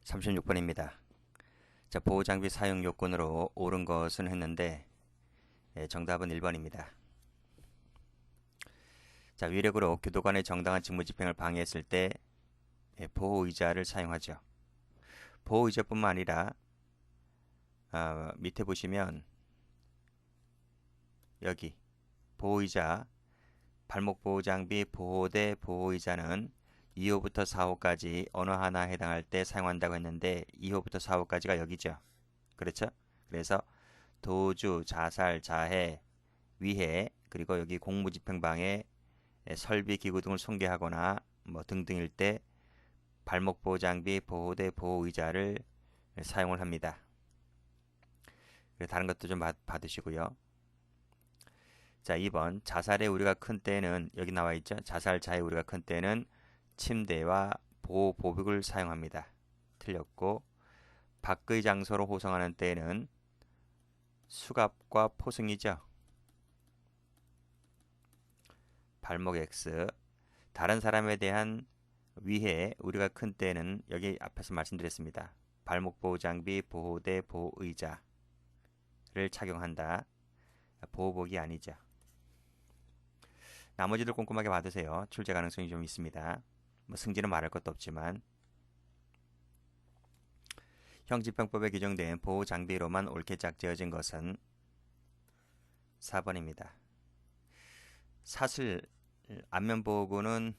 36번입니다. 자, 보호장비 사용 요건으로 옳은 것은 했는데 정답은 1번입니다. 자, 위력으로 교도관의 정당한 직무집행을 방해했을 때 보호의자를 사용하죠. 보호의자뿐만 아니라 밑에 보시면 여기 보호의자, 발목보호장비, 보호대, 보호의자는 2호부터 4호까지 어느 하나 해당할 때 사용한다고 했는데 2호부터 4호까지가 여기죠. 그렇죠? 그래서 도주, 자살, 자해, 위해, 그리고 여기 공무집행방해, 설비, 기구 등을 손괴하거나 뭐 등등일 때 발목보호장비, 보호대, 보호의자를 사용을 합니다. 다른 것도 좀 받으시고요. 자, 2번 자살의 우려가 큰 때는 여기 나와 있죠. 자살, 자해 우려가 큰 때는 침대와 보호 보복을 사용합니다. 틀렸고 밖의 장소로 호송하는 때에는 수갑과 포승이죠. 발목 X. 다른 사람에 대한 위해 우려가 큰 때에는 여기 앞에서 말씀드렸습니다. 발목 보호 장비, 보호대, 보호의자를 착용한다. 보호복이 아니죠. 나머지들 꼼꼼하게 받으세요. 출제 가능성이 좀 있습니다. 뭐 승진은 말할 것도 없지만 형집행법에 규정된 보호 장비로만 옳게 짝지어진 것은 4번입니다. 사슬, 안면보호구는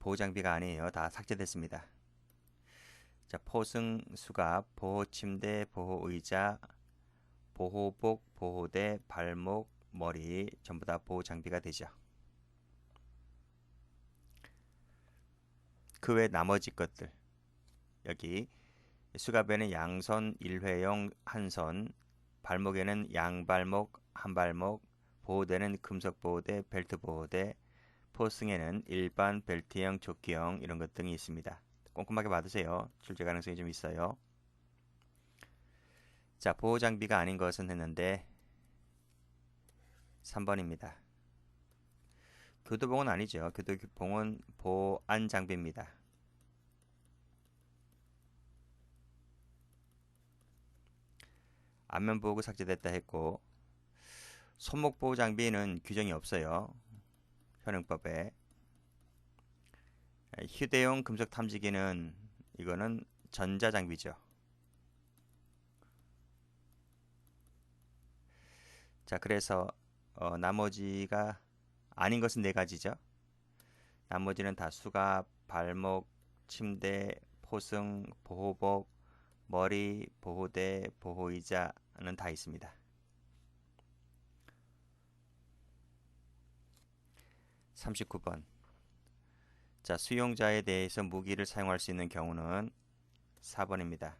보호장비가 아니에요. 다 삭제됐습니다. 자, 포승, 수갑, 보호침대, 보호의자, 보호복, 보호대, 발목, 머리 전부 다 보호장비가 되죠. 그 외 나머지 것들 여기 수갑에는 양손 1회용 한손, 발목에는 양발목, 한발목, 보호대는 금속 보호대, 벨트 보호대, 포승에는 일반 벨트형, 조끼형 이런 것 등이 있습니다. 꼼꼼하게 받으세요. 출제 가능성이 좀 있어요. 자, 보호 장비가 아닌 것은 했는데 3번입니다. 교도봉은 아니죠. 교도봉은 보안 장비입니다. 안면보호구 삭제됐다 했고 손목보호 장비는 규정이 없어요. 현행법에. 휴대용 금속 탐지기는 이거는 전자장비죠. 자, 그래서 나머지가 아닌 것은 4가지죠. 나머지는 다 수갑, 발목, 침대, 포승, 보호복, 머리, 보호대, 보호의자는 다 있습니다. 39번. 자, 수용자에 대해서 무기를 사용할 수 있는 경우는 4번입니다.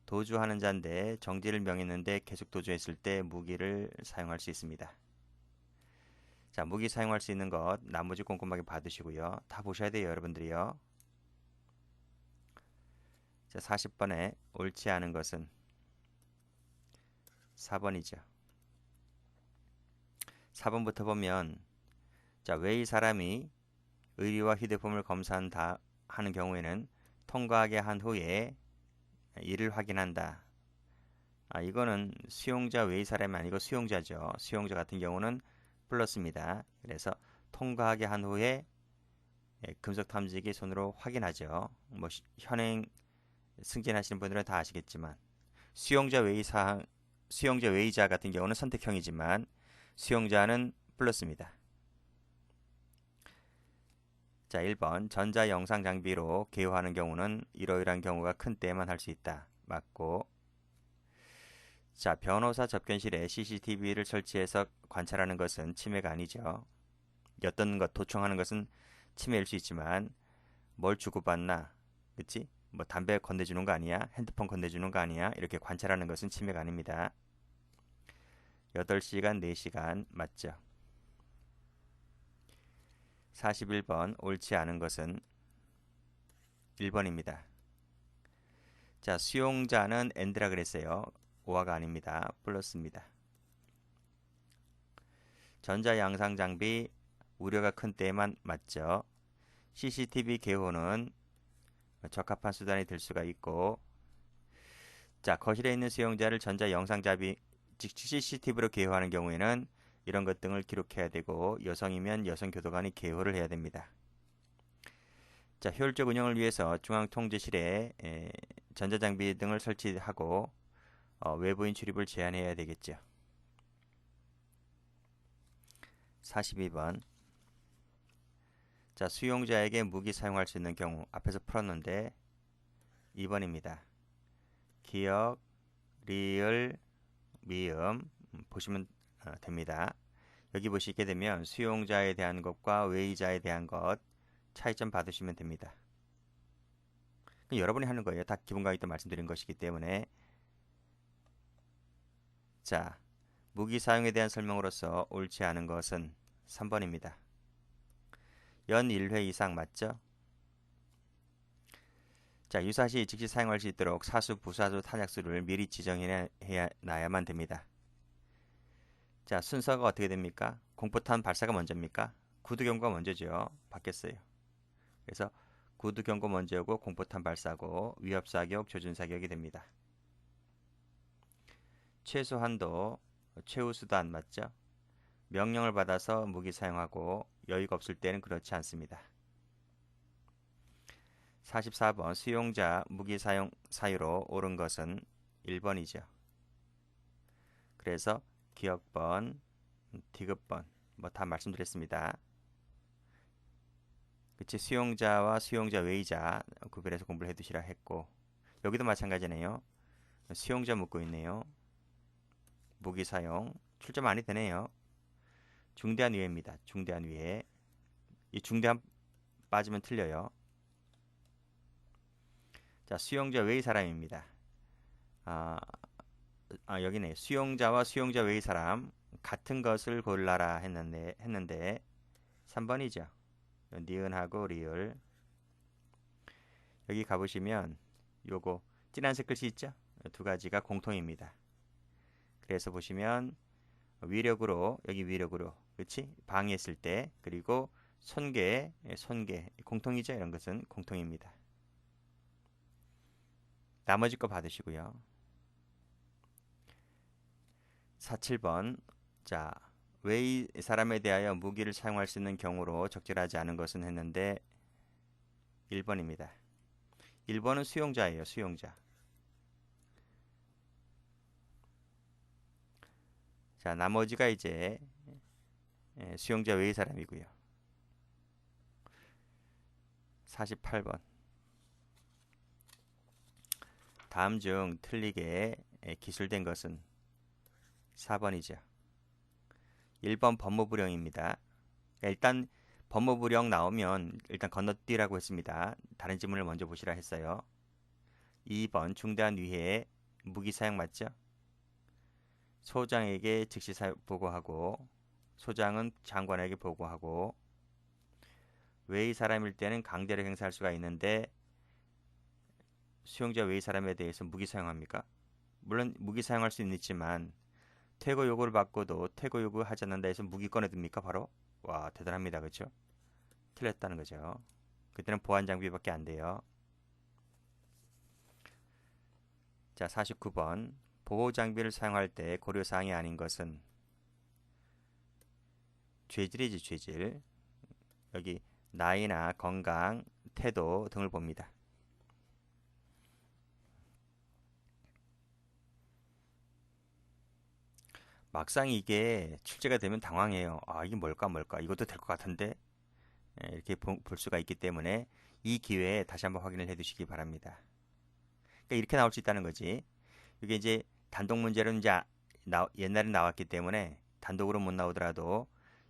도주하는 자인데 정지를 명했는데 계속 도주했을 때 무기를 사용할 수 있습니다. 자, 무기 사용할 수 있는 것 나머지 꼼꼼하게 받으시고요. 다 보셔야 돼요, 여러분들이요. 자, 40번에 옳지 않은 것은 4번이죠. 4번부터 보면 자, 왜 이 사람이 의리와 휴대폰을 검사한다 하는 경우에는 통과하게 한 후에 이를 확인한다. 이거는 수용자 외의 사람이 아니고 수용자죠. 수용자 같은 경우는 플러스입니다. 그래서 통과하게 한 후에 금속 탐지기 손으로 확인하죠. 뭐 현행 승진하시는 분들은 다 아시겠지만 수용자 외의자 같은 경우는 선택형이지만 수용자는 플러스입니다. 자, 1번 전자 영상 장비로 개요하는 경우는 이러이러한 경우가 큰 때만 할 수 있다. 맞고. 자, 변호사 접견실에 CCTV를 설치해서 관찰하는 것은 침해가 아니죠. 어떤 것 도청하는 것은 침해일 수 있지만 뭘 주고받나, 그치? 뭐 담배 건네주는 거 아니야? 핸드폰 건네주는 거 아니야? 이렇게 관찰하는 것은 침해가 아닙니다. 8시간, 4시간 맞죠? 41번 옳지 않은 것은 1번입니다. 자, 수용자는 and라 그랬어요. 오화가 아닙니다. 플러스입니다. 전자 양상 장비 우려가 큰 때에만 맞죠. CCTV 개호는 적합한 수단이 될 수가 있고, 자, 거실에 있는 수용자를 전자 영상잡이 즉 CCTV로 개호하는 경우에는 이런 것 등을 기록해야 되고, 여성이면 여성 교도관이 개호를 해야 됩니다. 자, 효율적 운영을 위해서 중앙통제실에 전자장비 등을 설치하고 외부인 출입을 제한해야 되겠죠. 42번. 자, 수용자에게 무기 사용할 수 있는 경우 앞에서 풀었는데 2번입니다. 기억, 리을, 미음 보시면 됩니다. 여기 보시게 되면 수용자에 대한 것과 외의자에 대한 것 차이점 받으시면 됩니다. 여러분이 하는 거예요. 다 기본 강의 때 말씀드린 것이기 때문에. 자, 무기 사용에 대한 설명으로서 옳지 않은 것은 3번입니다. 연 1회 이상 맞죠? 자, 유사시 즉시 사용할 수 있도록 사수, 부사수, 탄약수를 미리 지정해 놔야만 됩니다. 자, 순서가 어떻게 됩니까? 공포탄 발사가 먼저입니까? 구두경고가 먼저죠. 바뀌었어요. 그래서 구두경고 먼저고 공포탄 발사고 위협사격, 조준사격이 됩니다. 최소한도, 최우수단 맞죠? 명령을 받아서 무기 사용하고 여유가 없을 때는 그렇지 않습니다. 44번 수용자 무기 사용 사유로 옳은 것은 1번이죠. 그래서 기억번, 디귿번 뭐 다 말씀드렸습니다. 그치, 수용자와 수용자 외의자 구별해서 공부를 해두시라 했고, 여기도 마찬가지네요. 수용자 묻고 있네요. 무기 사용 출제 많이 되네요. 중대한 위해입니다. 중대한 위해. 이 중대한 빠지면 틀려요. 자, 수용자 외의 사람입니다. 여기네. 수용자와 수용자 외의 사람 같은 것을 골라라 했는데 3번이죠. 니은하고 리을. 여기 가보시면 요거 진한색 글씨 있죠? 두 가지가 공통입니다. 그래서 보시면 위력으로, 여기 위력으로, 그렇지? 방해했을 때, 그리고 손괴 공통이죠? 이런 것은 공통입니다. 나머지 거 받으시고요. 47번. 자, 외의 사람에 대하여 무기를 사용할 수 있는 경우로 적절하지 않은 것은 했는데 1번입니다. 1번은 수용자예요. 수용자. 자, 나머지가 이제 수용자 외의 사람이고요. 48번. 다음 중 틀리게 기술된 것은 4번이죠. 1번 법무부령입니다. 일단 법무부령 나오면 일단 건너뛰라고 했습니다. 다른 지문을 먼저 보시라 했어요. 2번 중대한 위해에 무기 사용 맞죠? 소장에게 즉시 보고하고, 소장은 장관에게 보고하고, 외의 사람일 때는 강제로 행사할 수가 있는데 수용자 외의 사람에 대해서 무기 사용합니까? 물론 무기 사용할 수는 있지만 퇴거 요구를 받고도 퇴거 요구하지 않는다 해서 무기 꺼내듭니까? 바로? 와, 대단합니다. 그렇죠? 틀렸다는 거죠. 그때는 보안 장비밖에 안 돼요. 자, 49번. 보호 장비를 사용할 때 고려사항이 아닌 것은 죄질이지, 죄질. 여기 나이나 건강, 태도 등을 봅니다. 막상 이게 출제가 되면 당황해요. 아, 이게 뭘까? 이것도 될 것 같은데? 이렇게 볼 수가 있기 때문에 이 기회에 다시 한번 확인을 해 두시기 바랍니다. 그러니까 이렇게 나올 수 있다는 거지. 이게 이제 단독 문제로 이제 옛날에 나왔기 때문에 단독으로 못 나오더라도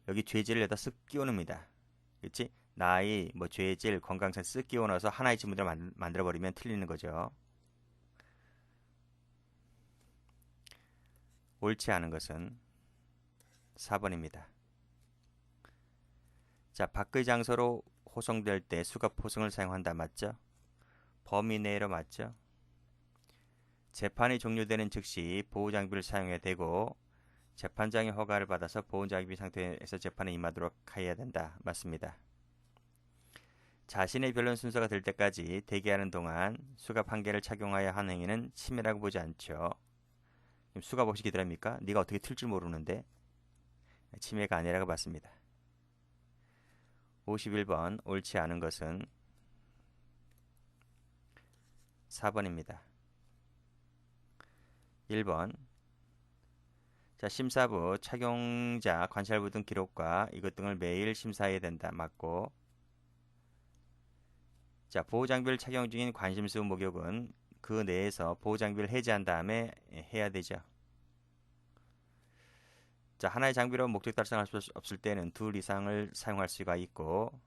여기 죄질을 여기다 쓱 끼워놓습니다. 그렇지? 나이, 뭐 죄질, 건강상 쓱 끼워넣어서 하나의 지문을 만들어버리면 틀리는 거죠. 옳지 않은 것은 4번입니다. 자, 밖의 장소로 호송될 때 수갑 호송을 사용한다 맞죠? 범위 내로 맞죠? 재판이 종료되는 즉시 보호장비를 사용해야 되고 재판장의 허가를 받아서 보호장비 상태에서 재판에 임하도록 해야 된다. 맞습니다. 자신의 변론 순서가 될 때까지 대기하는 동안 수갑 한 개를 착용하여 하는 행위는 침해라고 보지 않죠. 수갑 없이 기다립니까? 네가 어떻게 틀 줄 모르는데. 침해가 아니라고 봤습니다. 51번 옳지 않은 것은 4번입니다. 1번 자, 심사부 착용자 관찰부 등 기록과 이것 등을 매일 심사해야 된다. 맞고. 자, 보호장비를 착용 중인 관심수 목욕은 그 내에서 보호장비를 해제한 다음에 해야 되죠. 자, 하나의 장비로 목적 달성할 수 없을 때는 둘 이상을 사용할 수가 있고,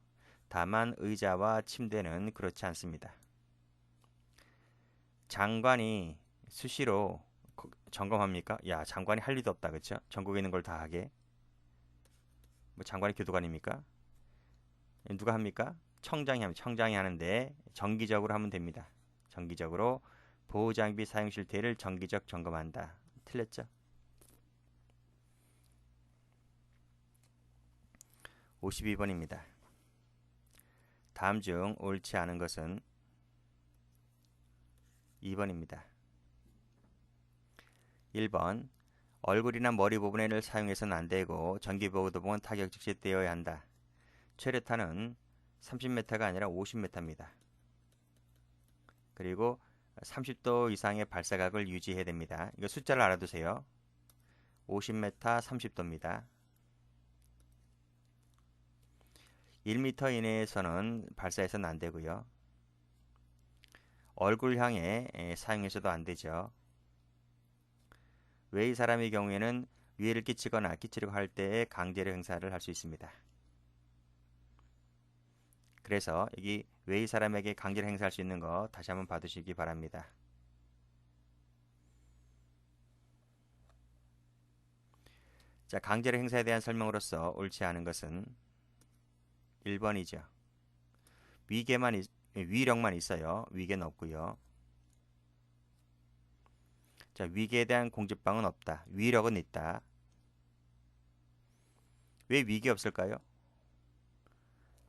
다만 의자와 침대는 그렇지 않습니다. 장관이 수시로 점검합니까? 야, 장관이 할 일도 없다, 그렇죠? 전국에 있는 걸 다 하게. 뭐 장관이 교도관입니까? 누가 합니까? 청장이 합니다. 청장이 하는데 정기적으로 하면 됩니다. 정기적으로 보호장비 사용 실태를 정기적 점검한다. 틀렸죠? 52번입니다. 다음 중 옳지 않은 것은 2번입니다. 1번 얼굴이나 머리 부분을 사용해서는 안 되고 전기보호도봉은 타격 즉시 떼어야 한다. 최대탄은 30m가 아니라 50m입니다. 그리고 30도 이상의 발사각을 유지해야 됩니다. 이거 숫자를 알아두세요. 50m, 30도입니다. 1m 이내에서는 발사해서는 안 되고요. 얼굴 향해 사용해서도 안 되죠. 외의 사람의 경우에는 위해를 끼치거나 끼치려고 할 때에 강제력 행사를 할 수 있습니다. 그래서 여기 외의 사람에게 강제력 행사할 수 있는 거 다시 한번 봐두시기 바랍니다. 자, 강제력 행사에 대한 설명으로서 옳지 않은 것은 1번이죠. 위력만 있어요. 위계는 없고요. 자, 위계에 대한 공지방은 없다. 위력은 있다. 왜 위계 없을까요?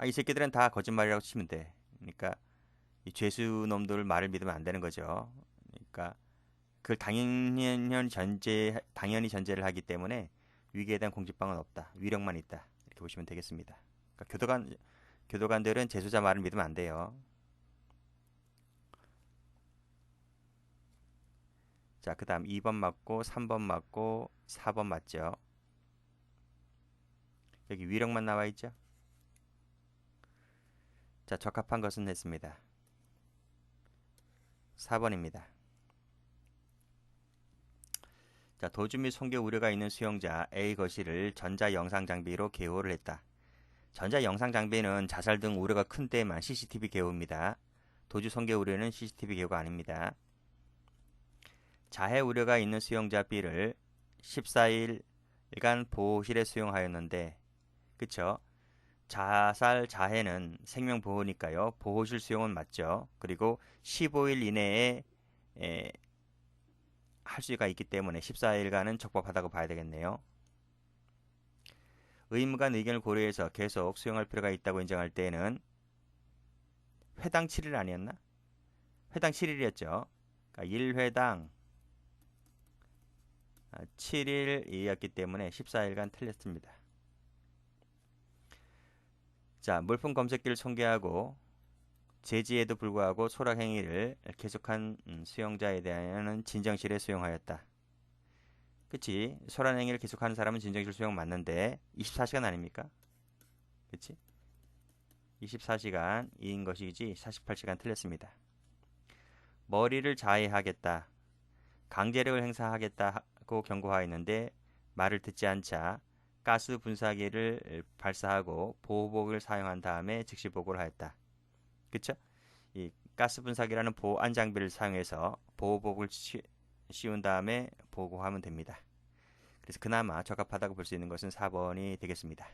이 새끼들은 다 거짓말이라고 치면 돼. 그러니까 이 죄수놈들 말을 믿으면 안 되는 거죠. 그러니까 그걸 당연히 전제를 하기 때문에 위계에 대한 공지방은 없다. 위력만 있다. 이렇게 보시면 되겠습니다. 그러니까 교도관들은 재수자 말을 믿으면 안 돼요. 자, 그 다음 2번 맞고 3번 맞고 4번 맞죠. 여기 위력만 나와 있죠. 자, 적합한 것은 했습니다. 4번입니다. 자, 도주 및 손괴 우려가 있는 수용자 A 거실을 전자 영상 장비로 개호를 했다. 전자 영상 장비는 자살 등 우려가 큰 때에만 CCTV 개호입니다. 도주 손괴 우려는 CCTV 개호가 아닙니다. 자해 우려가 있는 수용자 B를 14일간 보호실에 수용하였는데, 그쵸? 자살 자해는 생명보호니까요. 보호실 수용은 맞죠. 그리고 15일 이내에 할 수가 있기 때문에 14일간은 적법하다고 봐야 되겠네요. 의무관 의견을 고려해서 계속 수용할 필요가 있다고 인정할 때에는 회당 7일 아니었나? 회당 7일이었죠. 그러니까 1회당 7일이었기 때문에 14일간 틀렸습니다. 자, 물품 검색기를 손괴하고 제지에도 불구하고 소락 행위를 계속한 수용자에 대하여는 진정실에 수용하였다. 그치? 소락 행위를 계속하는 사람은 진정실 수용 맞는데 24시간 아닙니까? 그치? 24시간인 것이지 48시간 틀렸습니다. 머리를 자해하겠다. 강제력을 행사하겠다고 경고하였는데 말을 듣지 않자 가스 분사기를 발사하고 보호복을 사용한 다음에 즉시 보고를 하였다. 그쵸? 이 가스 분사기라는 보안 장비를 사용해서 보호복을 씌운 다음에 보고하면 됩니다. 그래서 그나마 적합하다고 볼 수 있는 것은 4번이 되겠습니다.